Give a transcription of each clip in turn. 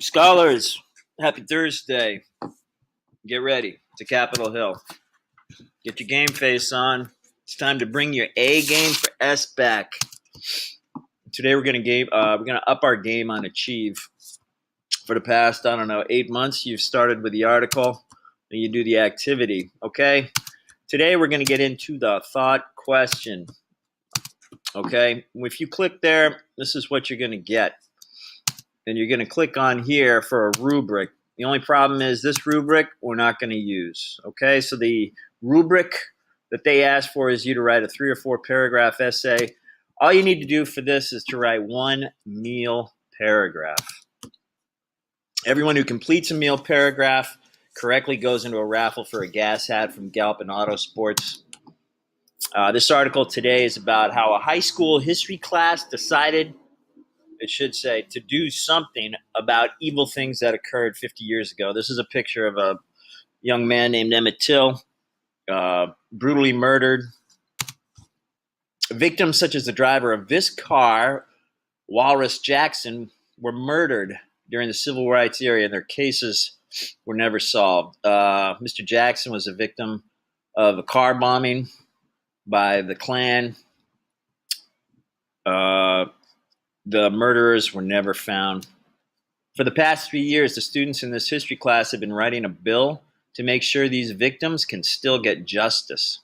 Scholars, happy Thursday. Get ready to Capitol Hill. Get your game face on. It's time to bring your A game for S back. Today we're gonna up our game on Achieve. For the past, 8 months, you've started with the article and you do the activity. Okay. Today we're gonna get into the thought question. Okay. If you click there, this is what you're gonna get. And you're going to click on here for a rubric. The only problem is this rubric we're not going to use. Okay, so the rubric that they ask for is you to write a 3 or 4 paragraph essay. All you need to do for this is to write one meal paragraph. Everyone who completes a meal paragraph correctly goes into a raffle for a gas hat from Galp and Auto Sports. This article today is about how a high school history class decided, it should say, to do something about evil things that occurred 50 years ago. This is a picture of a young man named Emmett Till, brutally murdered. Victims such as the driver of this car, Walrus Jackson, were murdered during the civil rights era, and their cases were never solved. Mr. Jackson was a victim of a car bombing by the Klan. The murderers were never found. For the past 3 years, the students in this history class have been writing a bill to make sure these victims can still get justice.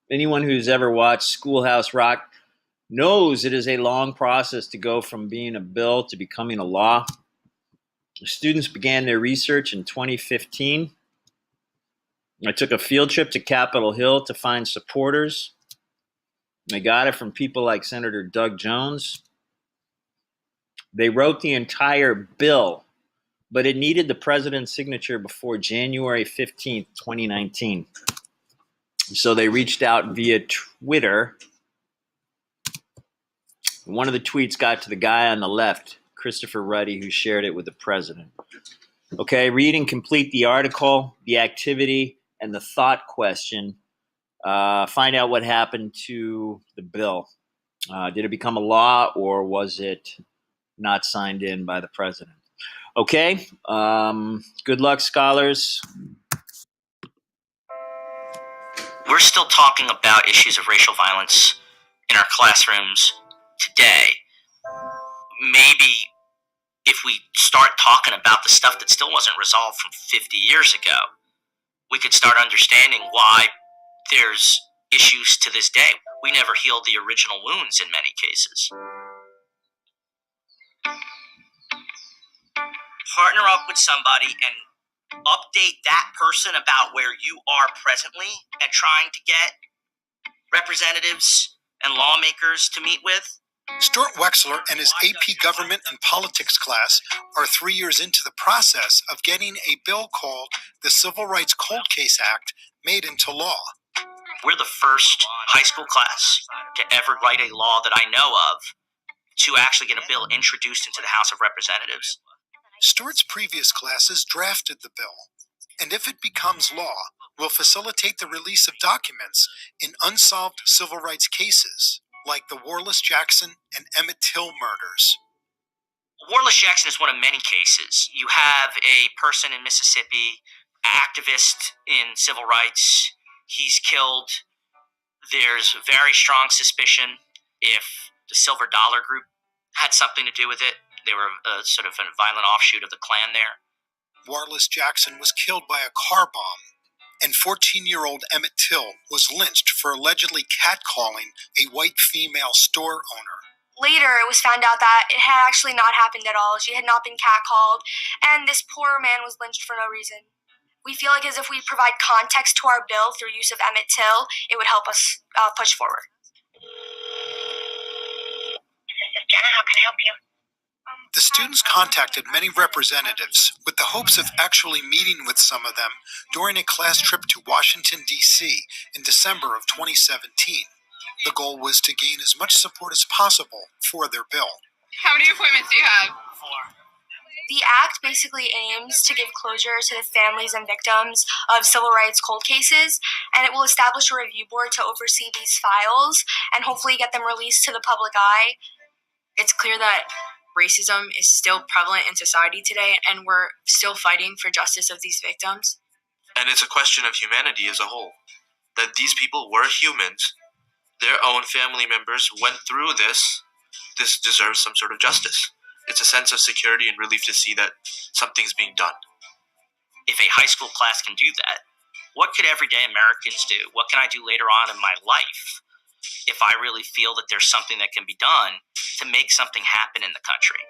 Anyone who's ever watched Schoolhouse Rock knows it is a long process to go from being a bill to becoming a law. The students began their research in 2015. I took a field trip to Capitol Hill to find supporters. They got it from people like Senator Doug Jones. They wrote the entire bill, but it needed the president's signature before January 15th, 2019. So they reached out via Twitter. One of the tweets got to the guy on the left, Christopher Ruddy, who shared it with the president. Okay, read and complete the article, the activity, and the thought question. Find out what happened to the bill. Did it become a law, or was it not signed in by the president? Okay. Good luck, scholars. We're still talking about issues of racial violence in our classrooms today. Maybe if we start talking about the stuff that still wasn't resolved from 50 years ago, we could start understanding why there's issues to this day. We never healed the original wounds in many cases. Partner up with somebody and update that person about where you are presently and trying to get representatives and lawmakers to meet with. Stuart Wexler and his AP Government and Politics class are 3 years into the process of getting a bill called the Civil Rights Cold Case Act made into law. We're the first high school class to ever write a law that I know of to actually get a bill introduced into the House of Representatives. Stuart's previous classes drafted the bill, and if it becomes law, will facilitate the release of documents in unsolved civil rights cases, like the Walrus Jackson and Emmett Till murders. Walrus Jackson is one of many cases. You have a person in Mississippi, activist in civil rights. He's killed. There's very strong suspicion if the Silver Dollar Group had something to do with it. They were sort of a violent offshoot of the Klan there. Walrus Jackson was killed by a car bomb, and 14-year-old Emmett Till was lynched for allegedly catcalling a white female store owner. Later, it was found out that it had actually not happened at all. She had not been catcalled, and this poor man was lynched for no reason. We feel like as if we provide context to our bill through use of Emmett Till, it would help us push forward. This is Jenna. How can I help you? The students contacted many representatives with the hopes of actually meeting with some of them during a class trip to Washington, D.C. in December of 2017. The goal was to gain as much support as possible for their bill. How many appointments do you have? 4. The act basically aims to give closure to the families and victims of civil rights cold cases, and it will establish a review board to oversee these files and hopefully get them released to the public eye. It's clear that racism is still prevalent in society today, and we're still fighting for justice of these victims. And it's a question of humanity as a whole. That these people were humans. Their own family members went through this. This deserves some sort of justice. It's a sense of security and relief to see that something's being done. If a high school class can do that, what could everyday Americans do? What can I do later on in my life if I really feel that there's something that can be done to make something happen in the country?